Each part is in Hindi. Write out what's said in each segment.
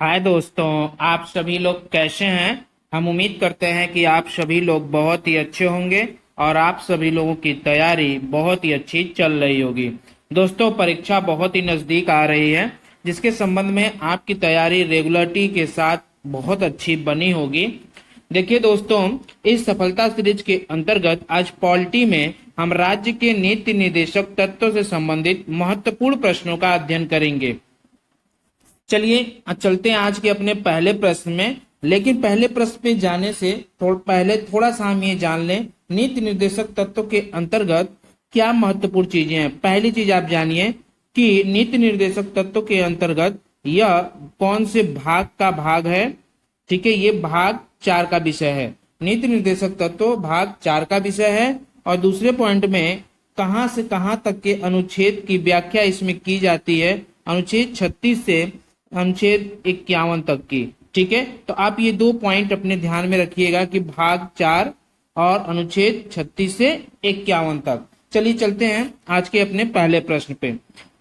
हाय दोस्तों, आप सभी लोग कैसे हैं। हम उम्मीद करते हैं कि आप सभी लोग बहुत ही अच्छे होंगे और आप सभी लोगों की तैयारी बहुत ही अच्छी चल रही होगी। दोस्तों, परीक्षा बहुत ही नज़दीक आ रही है, जिसके संबंध में आपकी तैयारी रेगुलरिटी के साथ बहुत अच्छी बनी होगी। देखिए दोस्तों, इस सफलता सीरीज के अंतर्गत आज पॉलिटी में हम राज्य के नीति निर्देशक तत्वों से संबंधित महत्वपूर्ण प्रश्नों का अध्ययन करेंगे। चलिए चलते हैं आज के अपने पहले प्रश्न में। लेकिन पहले प्रश्न में जाने से पहले थोड़ा सा हम ये जान लें, नीति निर्देशक तत्व के अंतर्गत क्या महत्वपूर्ण चीजें हैं। पहली चीज आप जानिए कि नीति निर्देशक तत्व के अंतर्गत यह कौन से भाग का भाग है। ठीक है, ये भाग 4 का विषय है। नीति निर्देशक तत्व भाग 4 का विषय है। और दूसरे पॉइंट में कहां से कहां तक के अनुच्छेद की व्याख्या इसमें की जाती है, अनुच्छेद 36 से अनुच्छेद 51 तक की। ठीक है, तो आप ये 2 पॉइंट अपने ध्यान में रखिएगा कि भाग 4 और अनुच्छेद 36 से 51 तक। चलिए चलते हैं आज के अपने पहले प्रश्न पे।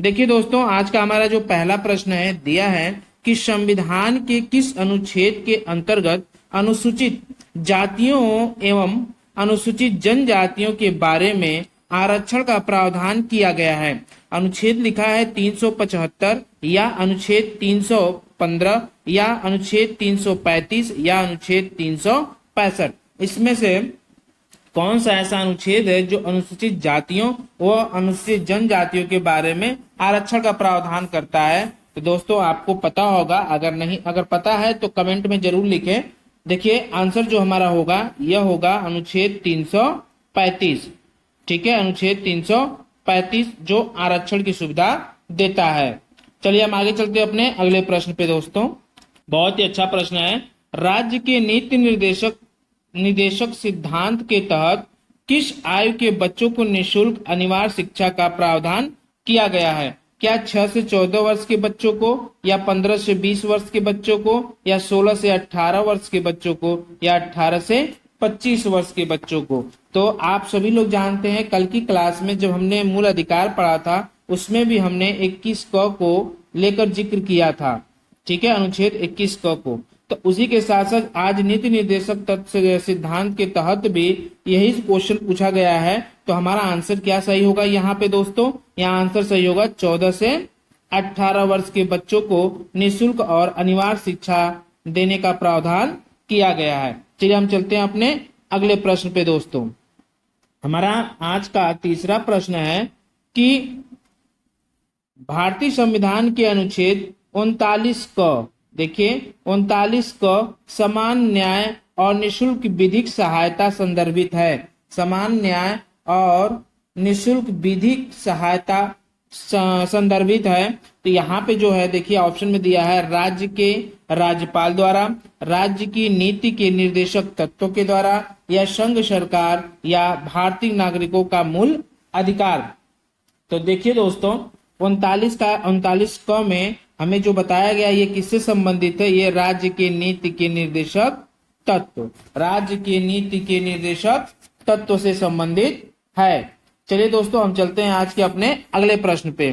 देखिए दोस्तों, आज का हमारा जो पहला प्रश्न है दिया है कि संविधान के किस अनुच्छेद के अंतर्गत अनुसूचित जातियों एवं अनुसूचित जनजातियों के बारे में आरक्षण का प्रावधान किया गया है। अनुच्छेद लिखा है 375 या अनुच्छेद 315 या अनुच्छेद 335 या अनुच्छेद 365। इसमें से कौन सा ऐसा अनुच्छेद है जो अनुसूचित जातियों व अनुसूचित जनजातियों के बारे में आरक्षण का प्रावधान करता है। तो दोस्तों आपको पता होगा, अगर पता है तो कमेंट में जरूर लिखें। देखिए आंसर जो हमारा होगा यह होगा अनुच्छेद 335। ठीक है, अनुच्छेद 335 जो आरक्षण की सुविधा देता है। चलिए हम आगे चलते हैं अपने अगले प्रश्न पे। दोस्तों बहुत ही अच्छा प्रश्न है। राज्य के नीति निर्देशक सिद्धांत के तहत किस आयु के बच्चों को निःशुल्क अनिवार्य शिक्षा का प्रावधान किया गया है। क्या 6 से 14 वर्ष के बच्चों को, या 15 से 20 वर्ष के बच्चों को, या 16 से 18 वर्ष के बच्चों को, या 18 से 25 वर्ष के बच्चों को। तो आप सभी लोग जानते हैं कल की क्लास में जब हमने मूल अधिकार पढ़ा था उसमें भी हमने 21 क को लेकर जिक्र किया था। ठीक है, अनुच्छेद 21 क को। तो उसी के साथ साथ आज नीति निर्देशक तत्व सिद्धांत के तहत भी यही क्वेश्चन पूछा गया है। तो हमारा आंसर क्या सही होगा यहाँ पे दोस्तों? यहाँ आंसर सही होगा 14 से 18 वर्ष के बच्चों को निःशुल्क और अनिवार्य शिक्षा देने का प्रावधान किया गया है। चलिए हम चलते हैं अपने अगले प्रश्न पे। दोस्तों हमारा आज का तीसरा प्रश्न है कि भारतीय संविधान के अनुच्छेद 39 क, देखिए 39 क समान न्याय और निःशुल्क विधिक सहायता संदर्भित है। समान न्याय और निःशुल्क विधिक सहायता संदर्भित है। तो यहाँ पे जो है देखिए ऑप्शन में दिया है राज्य के राज्यपाल द्वारा, राज्य की नीति के निर्देशक तत्वों के द्वारा, या संघ सरकार, या भारतीय नागरिकों का मूल अधिकार। तो देखिए दोस्तों 39 क में हमें जो बताया गया ये किससे संबंधित है? ये राज्य के नीति के निर्देशक तत्व, राज्य के नीति के निर्देशक तत्व से संबंधित है। चलिए दोस्तों हम चलते हैं आज के अपने अगले प्रश्न पे।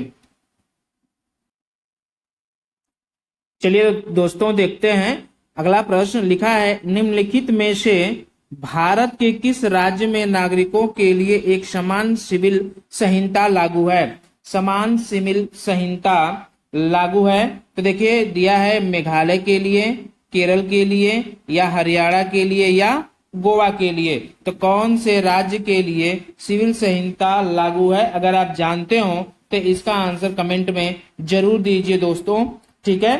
चलिए दोस्तों देखते हैं अगला प्रश्न। लिखा है निम्नलिखित में से भारत के किस राज्य में नागरिकों के लिए एक समान सिविल संहिता लागू है? समान सिविल संहिता लागू है। तो देखिए दिया है मेघालय के लिए, केरल के लिए, या हरियाणा के लिए, या गोवा के लिए। तो कौन से राज्य के लिए सिविल संहिता लागू है? अगर आप जानते हो तो इसका आंसर कमेंट में जरूर दीजिए दोस्तों। ठीक है,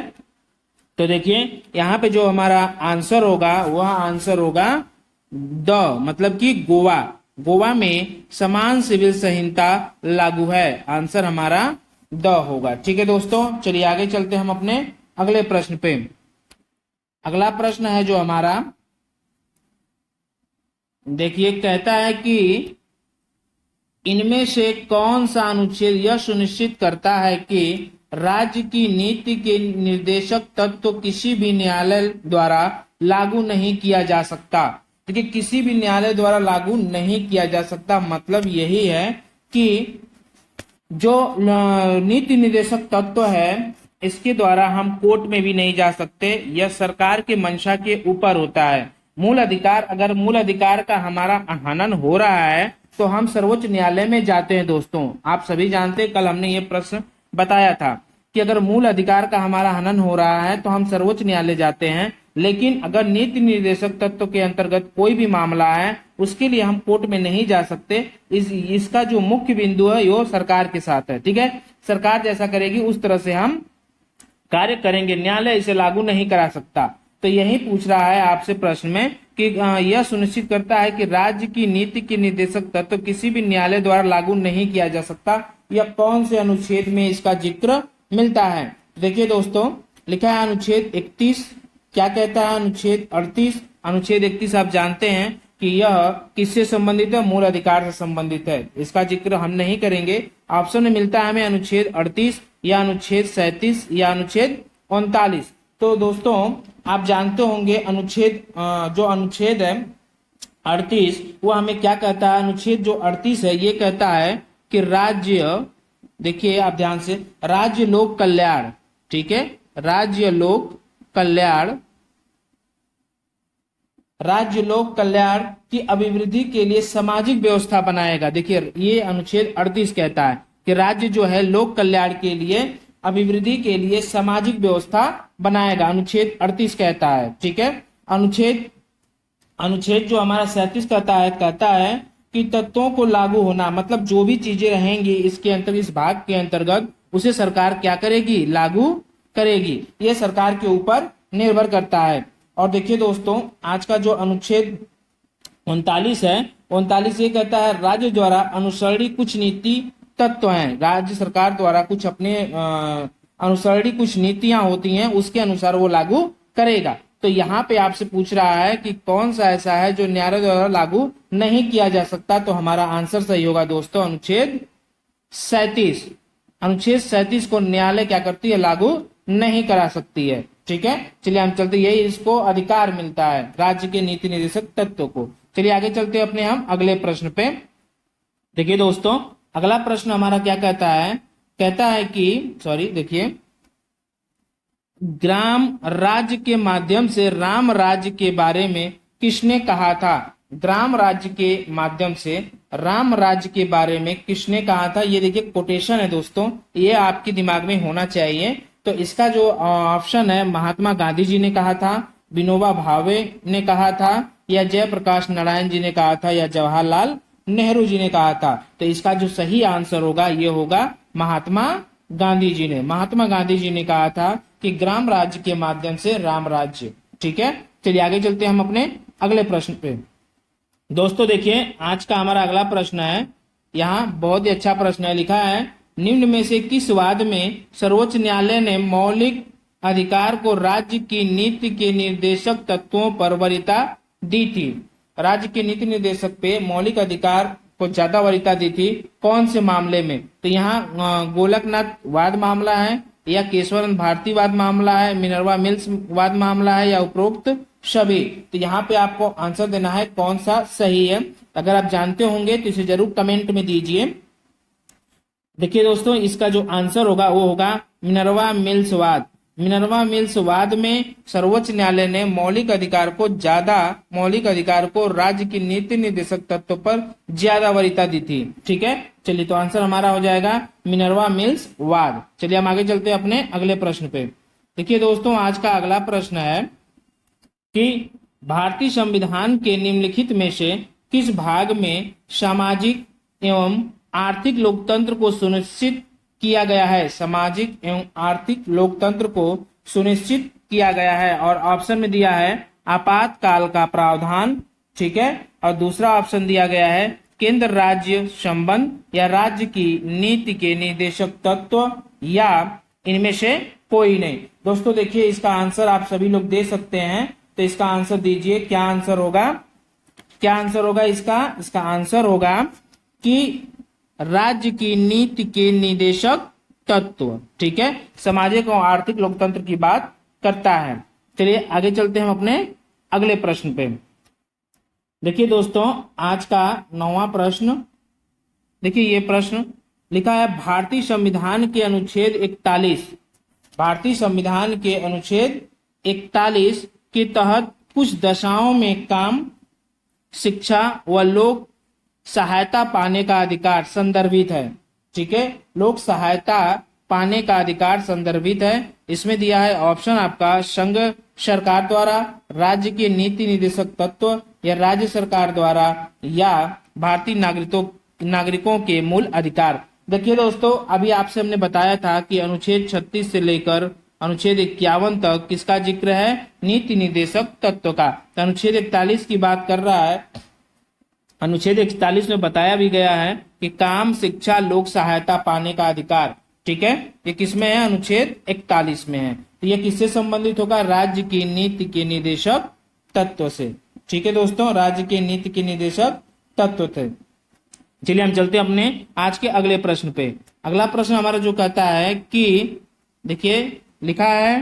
तो देखिए यहाँ पे जो हमारा आंसर होगा वह आंसर होगा द, मतलब कि गोवा। गोवा में समान सिविल संहिता लागू है। आंसर हमारा द होगा। ठीक है दोस्तों, चलिए आगे चलते हम अपने अगले प्रश्न पे। अगला प्रश्न है जो हमारा, देखिए कहता है कि इनमें से कौन सा अनुच्छेद यह सुनिश्चित करता है कि राज्य की नीति के निर्देशक तत्व किसी भी न्यायालय द्वारा लागू नहीं किया जा सकता। देखिए किसी भी न्यायालय द्वारा लागू नहीं किया जा सकता मतलब यही है कि जो नीति निर्देशक तत्व है इसके द्वारा हम कोर्ट में भी नहीं जा सकते, यह सरकार के मंशा के ऊपर होता है। मूल अधिकार, अगर मूल अधिकार का हमारा हनन हो रहा है तो हम सर्वोच्च न्यायालय में जाते हैं। दोस्तों आप सभी जानते हैं, कल हमने ये प्रश्न बताया था कि अगर मूल अधिकार का हमारा हनन हो रहा है तो हम सर्वोच्च न्यायालय जाते हैं, लेकिन अगर नीति निर्देशक तत्व के अंतर्गत कोई भी मामला है उसके लिए हम कोर्ट में नहीं जा सकते। इसका जो मुख्य बिंदु है वो सरकार के साथ है। ठीक है, सरकार जैसा करेगी उस तरह से हम कार्य करेंगे, न्यायालय इसे लागू नहीं करा सकता। तो यही पूछ रहा है आपसे प्रश्न में कि यह सुनिश्चित करता है कि राज्य की नीति के निर्देशक तत्व किसी भी न्यायालय द्वारा लागू नहीं किया जा सकता। यह कौन से अनुच्छेद में इसका जिक्र मिलता है? देखिए दोस्तों, लिखा है अनुच्छेद 31। क्या कहता है अनुच्छेद 38? अनुच्छेद 31 आप जानते हैं कि यह किससे संबंधित है? मूल अधिकार से संबंधित है। इसका जिक्र हम नहीं करेंगे। ऑप्शन में मिलता है हमें अनुच्छेद 38 या अनुच्छेद 37 या अनुच्छेद 39। तो दोस्तों आप जानते होंगे अनुच्छेद जो अनुच्छेद है 38 वो हमें क्या कहता है? अनुच्छेद जो 38 है ये कहता है कि राज्य, देखिए आप ध्यान से, राज्य लोक कल्याण, ठीक है, राज्य लोक कल्याण, राज्य लोक कल्याण की अभिवृद्धि के लिए सामाजिक व्यवस्था बनाएगा। देखिए ये अनुच्छेद 38 कहता है कि राज्य जो है लोक कल्याण के लिए, अभिवृद्धि के लिए सामाजिक व्यवस्था बनाएगा। अनुच्छेद 38 कहता है। ठीक है, अनुच्छेद जो हमारा 37 कहता है कि तत्वों को लागू होना, मतलब जो भी चीजें रहेंगी इसके अंतर्गत, इस भाग के अंतर्गत, उसे सरकार क्या करेगी? लागू करेगी। यह सरकार के ऊपर निर्भर करता है। और देखिए दोस्तों, आज का जो अनुच्छेद 39 है, 39 ये कहता है राज्य द्वारा अनुसरणी कुछ नीति तत्व हैं। राज्य सरकार द्वारा कुछ अपने अनुसरणी कुछ नीतियां होती हैं, उसके अनुसार वो लागू करेगा। तो यहाँ पे आपसे पूछ रहा है कि कौन सा ऐसा है जो न्यायालय द्वारा लागू नहीं किया जा सकता। तो हमारा आंसर सही होगा दोस्तों अनुच्छेद 37। अनुच्छेद 37 को न्यायालय क्या करती है? लागू नहीं करा सकती है। ठीक है, चलिए हम चलते, यही इसको अधिकार मिलता है राज्य के नीति निर्देशक तत्व को। चलिए आगे चलते अपने हम अगले प्रश्न पे। देखिए दोस्तों, अगला प्रश्न हमारा क्या कहता है? कहता है कि देखिए, ग्राम राज्य के माध्यम से राम राज्य के बारे में किसने कहा था? ग्राम राज्य के माध्यम से राम राज्य के बारे में किसने कहा था? ये देखिए कोटेशन है दोस्तों, ये आपके दिमाग में होना चाहिए। तो इसका जो ऑप्शन है, महात्मा गांधी जी ने कहा था, विनोबा भावे ने कहा था, या जयप्रकाश नारायण जी ने कहा था, या जवाहरलाल नेहरू जी ने कहा था। तो इसका जो सही आंसर होगा ये होगा महात्मा गांधी जी ने। महात्मा गांधी जी ने कहा था कि ग्राम राज्य के माध्यम से राम राज्य। ठीक है, चलिए आगे चलते हैं हम अपने अगले प्रश्न पे। दोस्तों देखिए, आज का हमारा अगला प्रश्न है, यहाँ बहुत ही अच्छा प्रश्न है। लिखा है, निम्न में से किस वाद में सर्वोच्च न्यायालय ने मौलिक अधिकार को राज्य की नीति के निर्देशक तत्वों पर वरीयता दी थी? राज्य के नीति निर्देशक पे मौलिक अधिकार को ज्यादा वरीयता दी थी, कौन से मामले में? तो यहाँ गोलकनाथ वाद मामला है, या केशवानंद भारती वाद मामला है, मिनर्वा मिल्स वाद मामला है, या उपरोक्त सभी। तो यहाँ पे आपको आंसर देना है कौन सा सही है। अगर आप जानते होंगे तो इसे जरूर कमेंट में दीजिए। देखिए दोस्तों, इसका जो आंसर होगा वो होगा मिनर्वा मिल्स वाद। मिनर्वा मिल्स वाद में सर्वोच्च न्यायालय ने मौलिक अधिकार को राज्य की नीति निर्देशक तत्व पर ज्यादा वरीयता दी थी। ठीक है, चलिए तो आंसर हमारा हो जाएगा मिनर्वा मिल्स वाद। चलिए हम आगे चलते हैं अपने अगले प्रश्न पे। देखिए दोस्तों, आज का अगला प्रश्न है कि भारतीय संविधान के निम्नलिखित में से किस भाग में सामाजिक एवं आर्थिक लोकतंत्र को सुनिश्चित किया गया है? सामाजिक एवं आर्थिक लोकतंत्र को सुनिश्चित किया गया है। और ऑप्शन में दिया है आपातकाल का प्रावधान, ठीक है, और दूसरा ऑप्शन दिया गया है केंद्र राज्य संबंध, या राज्य की नीति के निर्देशक तत्व, या इनमें से कोई नहीं। दोस्तों देखिए, इसका आंसर आप सभी लोग दे सकते हैं, तो इसका आंसर दीजिए। क्या आंसर होगा? क्या आंसर होगा इसका? इसका आंसर होगा कि राज्य की नीति के निर्देशक तत्व। ठीक है, सामाजिक और आर्थिक लोकतंत्र की बात करता है। चलिए आगे चलते हैं हम अपने अगले प्रश्न पे। देखिए दोस्तों, आज का 9वां प्रश्न। देखिए ये प्रश्न लिखा है, भारतीय संविधान के अनुच्छेद 41 भारतीय संविधान के अनुच्छेद 41 के तहत कुछ दशाओं में काम, शिक्षा व लोक सहायता पाने का अधिकार संदर्भित है। ठीक है, लोक सहायता पाने का अधिकार संदर्भित है। इसमें दिया है ऑप्शन आपका संघ सरकार द्वारा, राज्य के नीति निर्देशक तत्व, या राज्य सरकार द्वारा, या भारतीय नागरिकों के मूल अधिकार। देखिए दोस्तों, अभी आपसे हमने बताया था कि अनुच्छेद 36 से लेकर अनुच्छेद 51 तक किसका जिक्र है? नीति निर्देशक तत्व का। तो अनुच्छेद 41 की बात कर रहा है। अनुच्छेद 41 में बताया भी गया है कि काम, शिक्षा, लोक सहायता पाने का अधिकार। ठीक है, ये किसमें है? अनुच्छेद 41 में है। तो ये किससे संबंधित होगा? राज्य की नीति के निर्देशक तत्व से। ठीक है दोस्तों, राज्य के नीति के निर्देशक तत्व थे। चलिए हम चलते हैं अपने आज के अगले प्रश्न पे। अगला प्रश्न हमारा जो कहता है कि देखिए लिखा है,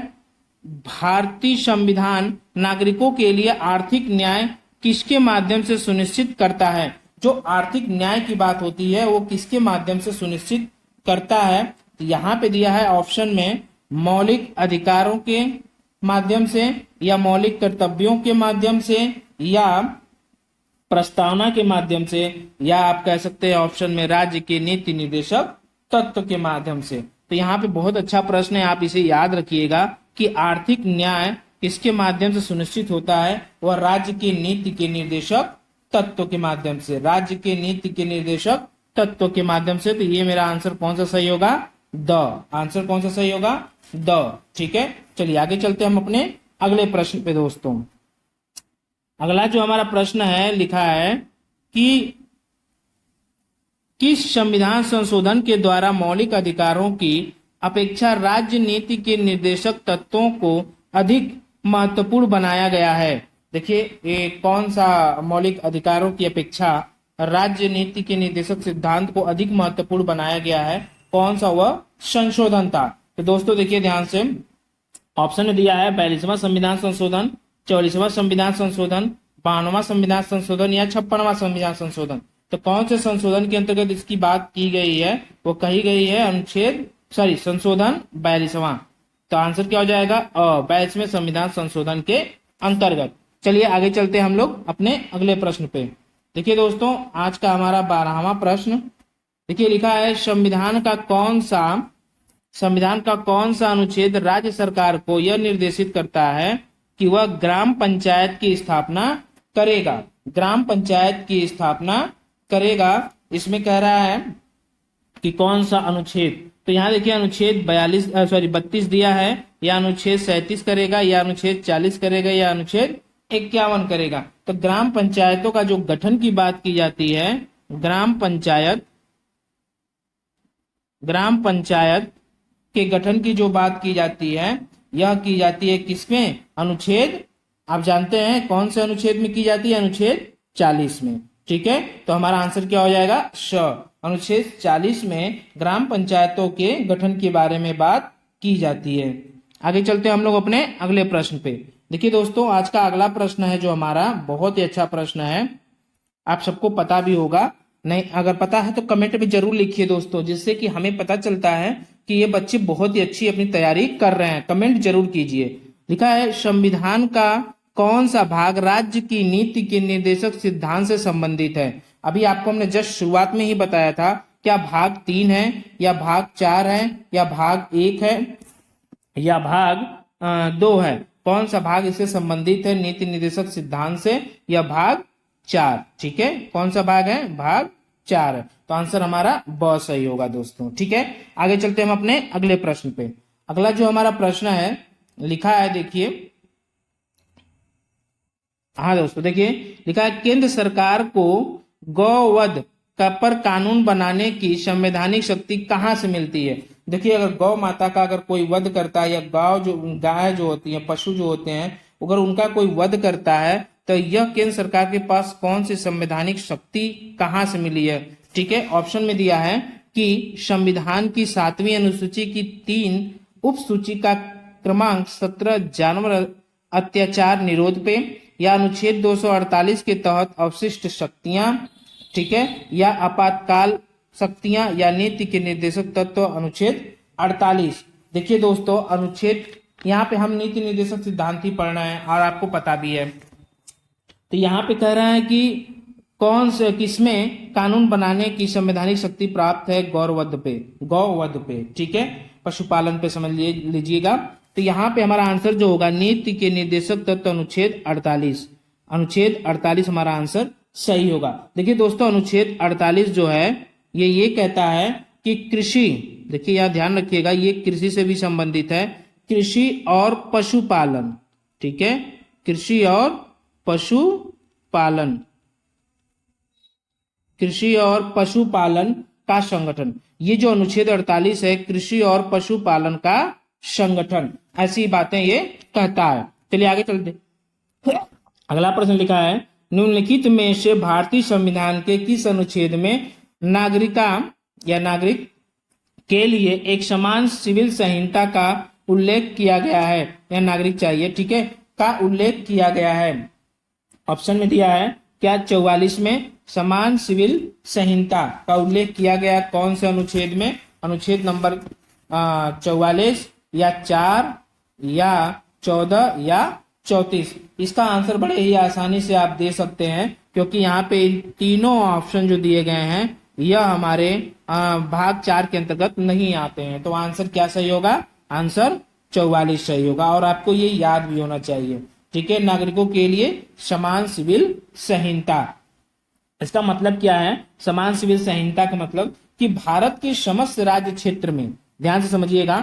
भारतीय संविधान नागरिकों के लिए आर्थिक न्याय किसके माध्यम से सुनिश्चित करता है? जो आर्थिक न्याय की बात होती है वो किसके माध्यम से सुनिश्चित करता है? तो यहाँ पे दिया है ऑप्शन में, मौलिक अधिकारों के माध्यम से, या मौलिक कर्तव्यों के माध्यम से, या प्रस्तावना के माध्यम से, या आप कह सकते हैं ऑप्शन में राज्य के नीति निर्देशक तत्व के माध्यम से। तो यहाँ पे बहुत अच्छा प्रश्न है, आप इसे याद रखिएगा कि आर्थिक न्याय किसके माध्यम से सुनिश्चित होता है? वह राज्य के नीति के निर्देशक तत्व के माध्यम से, राज्य के नीति के निर्देशक तत्व के माध्यम से। तो ये मेरा आंसर कौन सा सही होगा? द। आंसर कौन सा सही होगा? द। ठीक है, चलिए आगे चलते हैं हम अपने अगले प्रश्न पे दोस्तों। अगला जो हमारा प्रश्न है, लिखा है कि किस संविधान संशोधन के द्वारा मौलिक अधिकारों की अपेक्षा राज्य नीति के निर्देशक तत्वों को अधिक महत्वपूर्ण बनाया गया है? देखिए ये कौन सा मौलिक अधिकारों की अपेक्षा राज्य नीति के निर्देशक सिद्धांत को अधिक महत्वपूर्ण बनाया गया है? कौन सा वह संशोधन था? तो दोस्तों देखिए ध्यान से, ऑप्शन में दिया है 42वां संविधान संशोधन, 44वां संविधान संशोधन, 52वां संविधान संशोधन, या 56वां संविधान संशोधन। तो कौन से संशोधन के अंतर्गत इसकी बात की गई है? वो कही गई है संशोधन 42वां। तो आंसर क्या हो जाएगा? 42वें संविधान संशोधन के अंतर्गत। चलिए आगे चलते हैं हम लोग अपने अगले प्रश्न पे। देखिए दोस्तों, आज का हमारा 12वां प्रश्न, देखिए लिखा है, संविधान का कौन सा अनुच्छेद राज्य सरकार को यह निर्देशित करता है कि वह ग्राम पंचायत की स्थापना करेगा? ग्राम पंचायत की स्थापना करेगा। इसमें कह रहा है कि कौन सा अनुच्छेद? तो यहाँ देखिए अनुच्छेद 32 दिया है, या अनुच्छेद 37 करेगा, या अनुच्छेद 40 करेगा, या अनुच्छेद 51 करेगा। तो ग्राम पंचायतों का जो गठन की बात की जाती है, ग्राम पंचायत के गठन की जो बात की जाती है, यह की जाती है किसमें? अनुच्छेद, आप जानते हैं कौन से अनुच्छेद में की जाती है? अनुच्छेद 40 में। ठीक है, तो हमारा आंसर क्या हो जाएगा? अनुच्छेद 40 में ग्राम पंचायतों के गठन के बारे में बात की जाती है। आगे चलते हैं हम लोग अपने अगले प्रश्न पे। देखिए दोस्तों, आज का अगला प्रश्न है जो हमारा, बहुत ही अच्छा प्रश्न है, आप सबको पता भी होगा, नहीं अगर पता है तो कमेंट में जरूर लिखिए दोस्तों, जिससे कि हमें पता चलता है कि ये बच्चे बहुत ही अच्छी अपनी तैयारी कर रहे हैं। कमेंट जरूर कीजिए। लिखा है, संविधान का कौन सा भाग राज्य की नीति के निर्देशक सिद्धांत से संबंधित है? अभी आपको हमने जस्ट शुरुआत में ही बताया था, क्या भाग 3 है, या भाग 4 है, या भाग 1 है, या भाग 2 है? कौन सा भाग इससे संबंधित है नीति निर्देशक सिद्धांत से? या भाग 4। ठीक है, कौन सा भाग है? भाग 4 है। तो आंसर हमारा ब सही होगा दोस्तों। ठीक है, आगे चलते हैं हम अपने अगले प्रश्न पे। अगला जो हमारा प्रश्न है, लिखा है, देखिए, हाँ दोस्तों देखिए लिखा है, केंद्र सरकार को गौवध पर कानून बनाने की संवैधानिक शक्ति कहाँ से मिलती है? देखिए, अगर गौ माता का अगर कोई वध करता है, या गाय जो होती है, पशु जो होते हैं, अगर उनका कोई वध करता है, तो यह केंद्र सरकार के पास कौन सी संवैधानिक शक्ति कहाँ से मिली है? ठीक है, ऑप्शन में दिया है कि संविधान की 7वीं अनुसूची की 3 उप सूची का क्रमांक 17 जानवर अत्याचार निरोध पे, या अनुच्छेद 248 के तहत अवशिष्ट शक्तियां, ठीक है, या आपातकाल शक्तियां, या नीति के निर्देशक तत्व अनुच्छेद 48। देखिए दोस्तों, अनुच्छेद यहाँ पे हम नीति निर्देशक सिद्धांत ही पढ़ना है और आपको पता भी है। तो यहाँ पे कह रहा है कि कौन से किसमें कानून बनाने की संवैधानिक शक्ति प्राप्त है? गौवध पे, ठीक है, पशुपालन पे समझ लीजिएगा। तो यहाँ पे हमारा आंसर जो होगा, नीति के निर्देशक तत्व अनुच्छेद 48, अनुच्छेद 48 हमारा आंसर सही होगा। देखिए दोस्तों, अनुच्छेद 48 जो है ये कहता है कि कृषि, देखिए यहाँ ध्यान रखिएगा, ये कृषि से भी संबंधित है, कृषि और पशुपालन, ठीक है, कृषि और पशुपालन, कृषि और पशुपालन का संगठन। ये जो अनुच्छेद 48 है, कृषि और पशुपालन का संगठन, ऐसी बातें ये कहता है। चलिए आगे चलते। अगला प्रश्न लिखा है, निम्नलिखित में से भारतीय संविधान के किस अनुच्छेद में नागरिक के लिए एक समान सिविल संहिता का उल्लेख किया गया है? या नागरिक चाहिए, ठीक है, का उल्लेख किया गया है। ऑप्शन में दिया है क्या 44 में समान सिविल संहिता का उल्लेख किया गया कौन से अनुच्छेद में? अनुच्छेद नंबर 44 या 4 या 14 या 34। इसका आंसर बड़े ही आसानी से आप दे सकते हैं, क्योंकि यहाँ पे तीनों ऑप्शन जो दिए गए हैं यह हमारे भाग 4 के अंतर्गत नहीं आते हैं। तो आंसर क्या सही होगा? आंसर 44 सही होगा। और आपको ये याद भी होना चाहिए, ठीक है, नागरिकों के लिए समान सिविल संहिता। इसका मतलब क्या है? समान सिविल संहिता का मतलब कि भारत के समस्त राज्य क्षेत्र में, ध्यान से समझिएगा,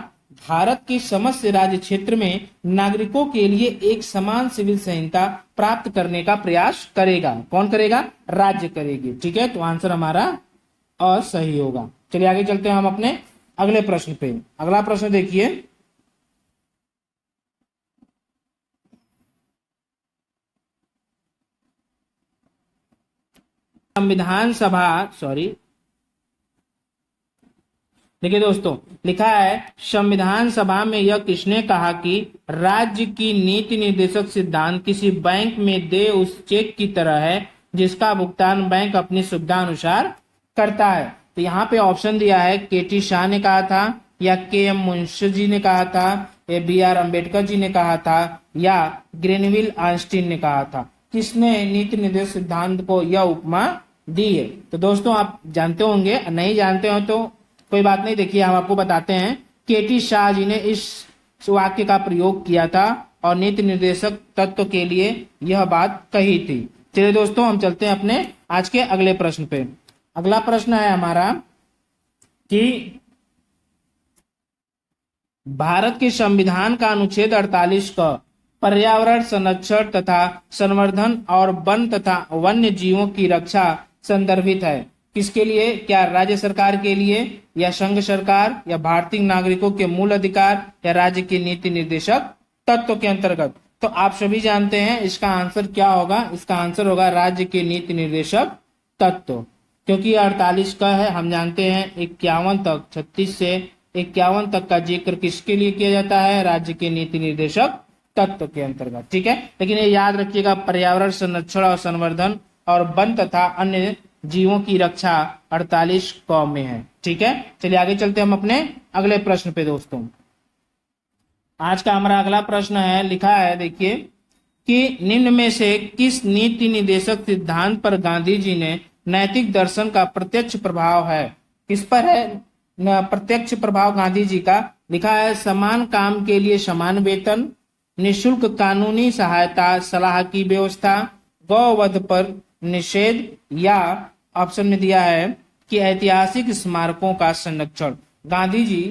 भारत के समस्त राज्य क्षेत्र में नागरिकों के लिए एक समान सिविल संहिता प्राप्त करने का प्रयास करेगा। कौन करेगा? राज्य करेगी, ठीक है। तो आंसर हमारा असही होगा। चलिए आगे चलते हैं हम अपने अगले प्रश्न पे। अगला प्रश्न देखिए, संविधान सभा, देखिए दोस्तों, लिखा है संविधान सभा में यह किसने कहा कि राज्य की नीति निर्देशक सिद्धांत किसी बैंक में दे उस चेक की तरह है जिसका भुगतान बैंक अपनी सुविधा अनुसार करता है। तो यहाँ पे ऑप्शन दिया है, केटी शाह ने कहा था, या के.एम. मुंशी जी ने कहा था, या बी.आर. अम्बेडकर जी ने कहा था, या ग्रेनविल आइंस्टीन ने कहा था। किसने नीति निर्देशक सिद्धांत को यह उपमा दी है? तो दोस्तों आप जानते होंगे, नहीं जानते हो तो कोई बात नहीं, देखिए हम आपको बताते हैं। केटी शाह जी ने इस वाक्य का प्रयोग किया था और नीति निर्देशक तत्व के लिए यह बात कही थी। चलिए दोस्तों, हम चलते हैं अपने आज के अगले प्रश्न पे। अगला प्रश्न है हमारा कि भारत के संविधान का अनुच्छेद 48 का पर्यावरण संरक्षण तथा संवर्धन और वन तथा वन्य जीवों की रक्षा संदर्भित है। किसके लिए? क्या राज्य सरकार के लिए, या संघ सरकार, या भारतीय नागरिकों के मूल अधिकार, या राज्य की नीति निर्देशक तत्व के अंतर्गत? तो आप सभी जानते हैं इसका आंसर क्या होगा। इसका आंसर होगा राज्य के नीति निर्देशक तत्व, क्योंकि 48 का है, हम जानते हैं 51 तक, 36 से 51 तक का जिक्र किसके लिए किया जाता है? राज्य के नीति निर्देशक तत्व के अंतर्गत, ठीक है। लेकिन ये याद रखिएगा, पर्यावरण संरक्षण और संवर्धन और वन तथा अन्य जीवों की रक्षा 48 क में है, ठीक है। चलिए आगे चलते हम अपने अगले प्रश्न पे दोस्तों। आज का हमारा अगला प्रश्न है, लिखा है देखिए कि निम्न में से किस नीति निर्देशक सिद्धांत पर गांधी जी ने नैतिक दर्शन का प्रत्यक्ष प्रभाव है? किस पर है प्रत्यक्ष प्रभाव गांधी जी का? लिखा है समान काम के लिए समान वेतन, निःशुल्क कानूनी सहायता सलाह की व्यवस्था, गौवध पर निषेध, या ऑप्शन में दिया है कि ऐतिहासिक स्मारकों का संरक्षण। गांधी जी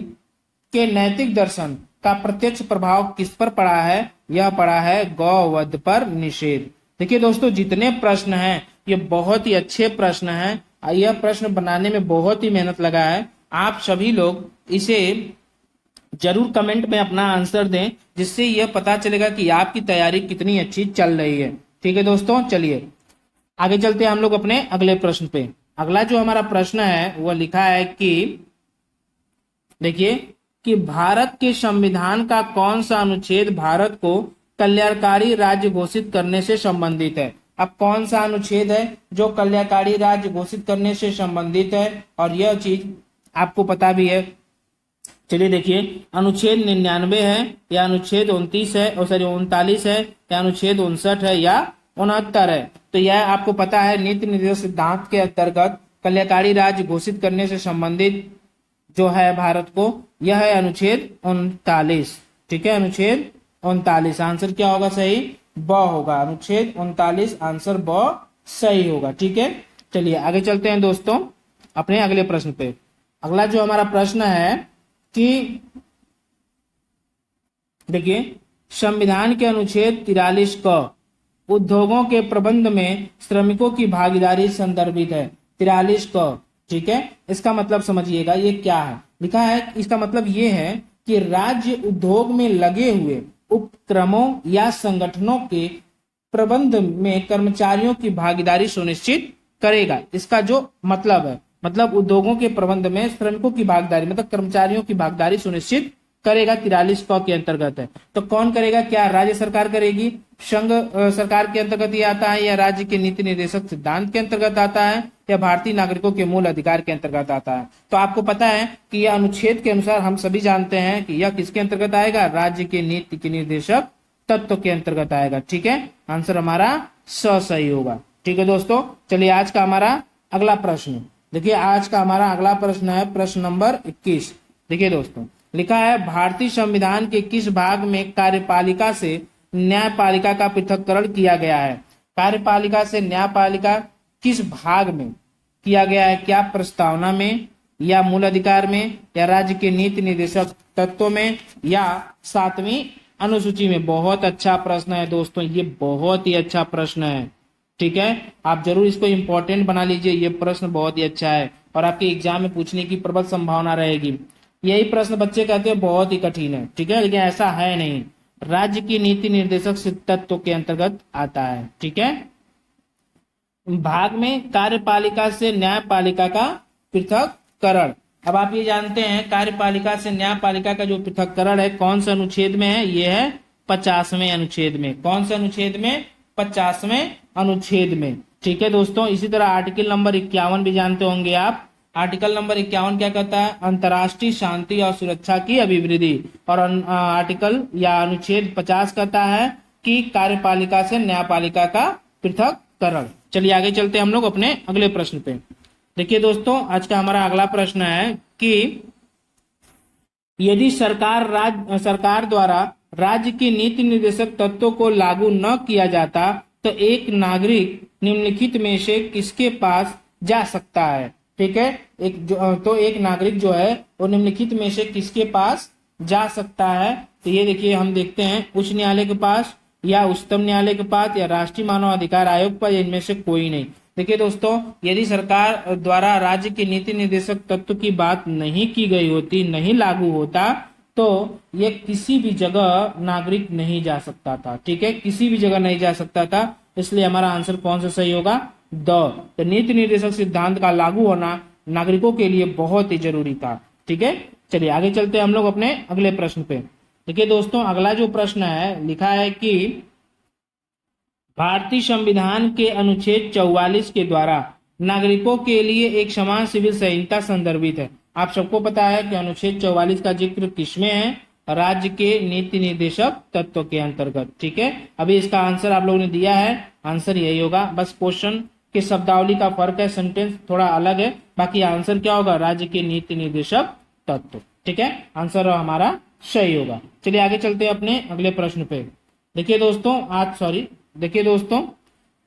के नैतिक दर्शन का प्रत्यक्ष प्रभाव किस पर पड़ा है? यह पड़ा है गौवध पर निषेध। देखिए दोस्तों, जितने प्रश्न हैं ये बहुत ही अच्छे प्रश्न हैं। यह प्रश्न बनाने में बहुत ही मेहनत लगा है। आप सभी लोग इसे जरूर कमेंट में अपना आंसर दें, जिससे यह पता चलेगा कि आपकी तैयारी कितनी अच्छी चल रही है, ठीक है दोस्तों। चलिए आगे चलते हैं हम लोग अपने अगले प्रश्न पे। अगला जो हमारा प्रश्न है वह लिखा है कि देखिए कि भारत के संविधान का कौन सा अनुच्छेद भारत को कल्याणकारी राज्य घोषित करने से संबंधित है? अब कौन सा अनुच्छेद है जो कल्याणकारी राज्य घोषित करने से संबंधित है? और यह चीज आपको पता भी है। चलिए देखिए, अनुच्छेद 99 है या अनुच्छेद 29 है, और सॉरी 39 है, या अनुच्छेद 59 है, या 69 है। तो यह आपको पता है, नीति निर्देशक सिद्धांत के अंतर्गत कल्याणकारी राज्य घोषित करने से संबंधित जो है भारत को, यह है अनुच्छेद 39। ठीक है, अनुच्छेद 39। आंसर क्या होगा सही? ब होगा। अनुच्छेद 39 आंसर ब सही होगा। ठीक है, चलिए आगे चलते हैं दोस्तों अपने अगले प्रश्न पे। अगला जो हमारा प्रश्न है कि देखिए, संविधान के अनुच्छेद 43 क उद्योगों के प्रबंध में श्रमिकों की भागीदारी संदर्भित है। 43 क, ठीक है, इसका मतलब समझिएगा ये क्या है। लिखा है, इसका मतलब ये है कि राज्य उद्योग में लगे हुए उपक्रमों या संगठनों के प्रबंध में कर्मचारियों की भागीदारी सुनिश्चित करेगा। इसका जो मतलब है, मतलब उद्योगों के प्रबंध में श्रमिकों की भागीदारी, मतलब कर्मचारियों की भागीदारी सुनिश्चित करेगा, 43 क के अंतर्गत है। तो कौन करेगा? क्या राज्य सरकार करेगी? संघ सरकार के अंतर्गत ये आता है, या राज्य के नीति निर्देशक सिद्धांत के अंतर्गत आता है, या भारतीय नागरिकों के मूल अधिकार के अंतर्गत आता है? तो आपको पता है कि यह अनुच्छेद के अनुसार हम सभी जानते हैं कि यह किसके अंतर्गत आएगा? राज्य के नीति के निर्देशक तत्व के अंतर्गत आएगा। ठीक है, आंसर हमारा स सही होगा। ठीक है दोस्तों, चलिए आज का हमारा अगला प्रश्न देखिए। आज का हमारा अगला प्रश्न है प्रश्न नंबर 21। देखिए दोस्तों, लिखा है, भारतीय संविधान के किस भाग में कार्यपालिका से न्यायपालिका का पृथक्करण किया गया है? कार्यपालिका से न्यायपालिका किस भाग में किया गया है? क्या प्रस्तावना में, या मूल अधिकार में, या राज्य के नीति निर्देशक तत्वों में, या 7वीं अनुसूची में? बहुत अच्छा प्रश्न है दोस्तों, ये बहुत ही अच्छा प्रश्न है। ठीक है, आप जरूर इसको इंपॉर्टेंट बना लीजिए, ये प्रश्न बहुत ही अच्छा है और आपके एग्जाम में पूछने की प्रबल संभावना रहेगी। यही प्रश्न बच्चे कहते हैं बहुत ही कठिन है, ठीक है, लेकिन ऐसा है नहीं। राज्य की नीति निर्देशक तत्व के अंतर्गत आता है। ठीक है, भाग में कार्यपालिका से न्यायपालिका का पृथक्करण। अब आप ये जानते हैं कार्यपालिका से न्यायपालिका का जो पृथक्करण है कौन से अनुच्छेद में है? ये है 50वें अनुच्छेद में। कौन से अनुच्छेद में? 50वें अनुच्छेद में। ठीक है दोस्तों, इसी तरह आर्टिकल नंबर 51 भी जानते होंगे आप। आर्टिकल नंबर 51 क्या कहता है? अंतर्राष्ट्रीय शांति और सुरक्षा की अभिवृद्धि। और आर्टिकल या अनुच्छेद 50 कहता है कि कार्यपालिका से न्यायपालिका का पृथक्करण। चलिए आगे चलते हैं हम लोग अपने अगले प्रश्न पे। देखिए दोस्तों, आज का हमारा अगला प्रश्न है कि यदि सरकार द्वारा राज्य की नीति निर्देशक तत्वों को लागू न किया जाता तो एक नागरिक निम्नलिखित में से किसके पास जा सकता है? ठीक है, एक नागरिक जो है वो निम्नलिखित में से किसके पास जा सकता है? तो ये देखिए, हम देखते हैं उच्च न्यायालय के पास, या उच्चतम न्यायालय के पास, या राष्ट्रीय मानव अधिकार आयोग पर, इनमें से कोई नहीं। देखिए दोस्तों, यदि सरकार द्वारा राज्य की नीति निर्देशक तत्व की बात नहीं की गई होती, नहीं लागू होता, तो ये किसी भी जगह नागरिक नहीं जा सकता था। ठीक है, किसी भी जगह नहीं जा सकता था, इसलिए हमारा आंसर कौन सा सही होगा? द। तो नीति निर्देशक सिद्धांत का लागू होना नागरिकों के लिए बहुत ही जरूरी था। ठीक है, चलिए आगे चलते हैं हम लोग अपने अगले प्रश्न पे। देखिए दोस्तों, अगला जो प्रश्न है, लिखा है कि भारतीय संविधान के अनुच्छेद 44 के द्वारा नागरिकों के लिए एक समान सिविल संहिता संदर्भित है। आप सबको पता है कि अनुच्छेद 44 का जिक्र किसमें है? राज्य के नीति निर्देशक तत्व के अंतर्गत। ठीक है, अभी इसका आंसर आप लोगों ने दिया है, आंसर यही होगा। बस क्वेश्चन के शब्दावली का फर्क है, सेंटेंस थोड़ा अलग है, बाकी आंसर क्या होगा? राज्य के नीति निर्देशक तत्व। ठीक है, आंसर हमारा सही होगा। चलिए आगे चलते हैं अपने अगले प्रश्न पे। देखिए दोस्तों,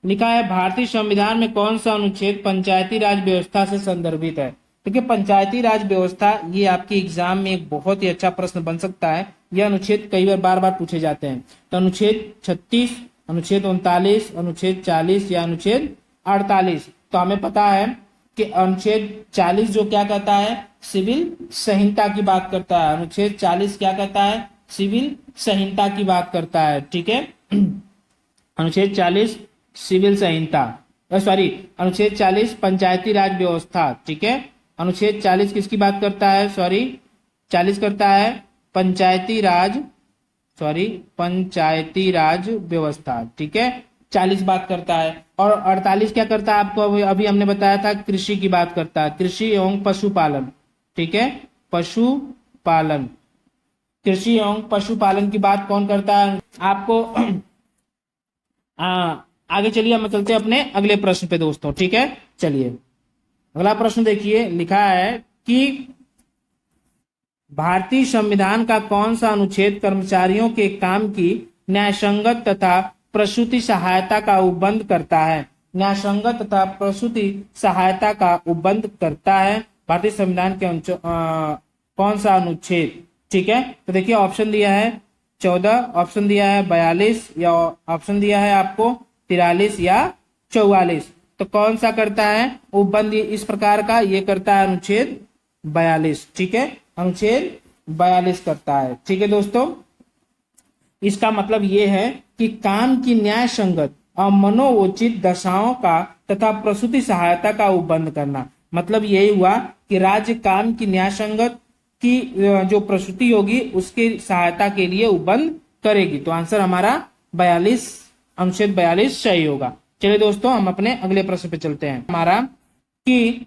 लिखा है, भारतीय संविधान में कौन सा अनुच्छेद पंचायती राज व्यवस्था से संदर्भित है? देखिए, पंचायती राज व्यवस्था, ये आपके एग्जाम में एक बहुत ही अच्छा प्रश्न बन सकता है। यह अनुच्छेद कई बार बार पूछे जाते हैं। तो अनुच्छेद 36, अनुच्छेद 39, अनुच्छेद 40 या अनुच्छेद 48। तो हमें पता है कि अनुच्छेद 40 जो क्या कहता है? सिविल संहिता की बात करता है। अनुच्छेद 40 क्या कहता है? सिविल संहिता की बात करता है। ठीक है, अनुच्छेद 40 सिविल संहिता, अनुच्छेद 40 पंचायती राज व्यवस्था। ठीक है, अनुच्छेद 40 किसकी बात करता है? 40 करता है पंचायती राज व्यवस्था। ठीक है, 40 बात करता है। और 48 क्या करता है? आपको अभी हमने बताया था, कृषि की बात करता है, कृषि एवं पशुपालन। ठीक है, पशु पालन। कृषि एवं पशुपालन की बात कौन करता है आपको आगे चलिए हम चलते हैं अपने अगले प्रश्न पे दोस्तों, ठीक है। चलिए अगला प्रश्न देखिए, लिखा है कि भारतीय संविधान का कौन सा अनुच्छेद कर्मचारियों के काम की न्यायसंगत तथा प्रसूति सहायता का उपबंध करता है। न्यायसंगत तथा प्रसूति सहायता का उपबंध करता है भारतीय संविधान के कौन सा अनुच्छेद, ठीक है। तो देखिए ऑप्शन दिया है 14, ऑप्शन दिया है 42, या ऑप्शन दिया है आपको 43 या 44। तो कौन सा करता है उपबंध इस प्रकार का, ये करता है अनुच्छेद 42, ठीक है। अनुच्छेद 42 करता है, ठीक है दोस्तों। इसका मतलब ये है कि काम की न्याय संगत और मनोउचित दशाओं का तथा प्रसूति सहायता का उपबंध करना। मतलब यही हुआ कि राज्य काम की न्याय संगत की जो प्रसूति होगी उसकी सहायता के लिए उपबंध करेगी। तो आंसर हमारा 42, अनुच्छेद 42 सही होगा। चलिए दोस्तों हम अपने अगले प्रश्न पे चलते हैं। हमारा कि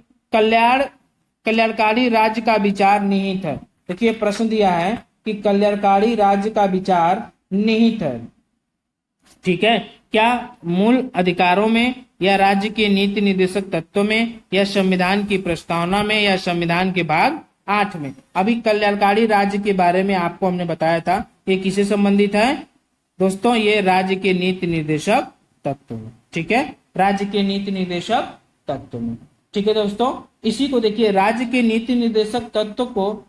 कल्याणकारी राज्य का विचार निहित है। देखिए प्रश्न दिया है कि कल्याणकारी राज्य का विचार निहित है, ठीक है। क्या मूल अधिकारों में, या राज्य के नीति निर्देशक तत्वों में, या संविधान की प्रस्तावना में, या संविधान के भाग 8 में। अभी कल्याणकारी राज्य के बारे में आपको हमने बताया था, ये किससे संबंधित है दोस्तों, ये राज्य के नीति निर्देशक तत्व में, ठीक है। राज्य के नीति निर्देशक तत्व में, ठीक है दोस्तों। इसी को देखिए राज्य के नीति निर्देशक तत्व को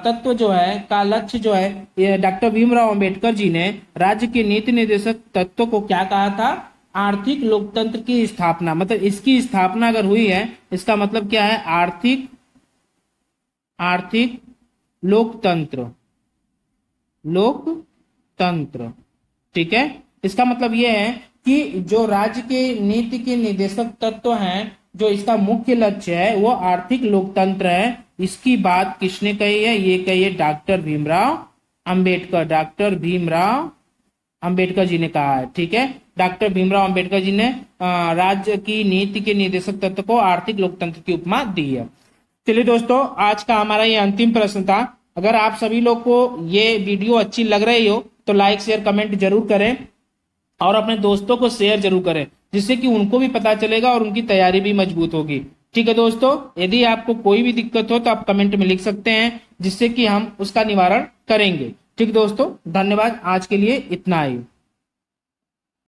तत्व जो है का लक्ष्य जो है, ये डॉक्टर भीमराव अंबेडकर जी ने राज्य के नीति निर्देशक तत्व को क्या कहा था, आर्थिक लोकतंत्र की स्थापना। मतलब इसकी स्थापना अगर हुई है इसका मतलब क्या है, आर्थिक लोकतंत्र, ठीक है। इसका मतलब यह है कि जो राज्य के नीति के निर्देशक तत्व हैं, जो इसका मुख्य लक्ष्य है वो आर्थिक लोकतंत्र है। इसकी बात किसने कही है, ये कही है डॉक्टर भीमराव अंबेडकर जी ने कहा है, ठीक है। डॉक्टर भीमराव अंबेडकर जी ने राज्य की नीति के निर्देशक तत्व को आर्थिक लोकतंत्र की उपमा दी है। चलिए दोस्तों आज का हमारा ये अंतिम प्रश्न था। अगर आप सभी लोग को ये वीडियो अच्छी लग रही हो तो लाइक शेयर कमेंट जरूर करें और अपने दोस्तों को शेयर जरूर करें, जिससे कि उनको भी पता चलेगा और उनकी तैयारी भी मजबूत होगी, ठीक है दोस्तों। यदि आपको कोई भी दिक्कत हो तो आप कमेंट में लिख सकते हैं, जिससे कि हम उसका निवारण करेंगे, ठीक दोस्तों। धन्यवाद, आज के लिए इतना ही।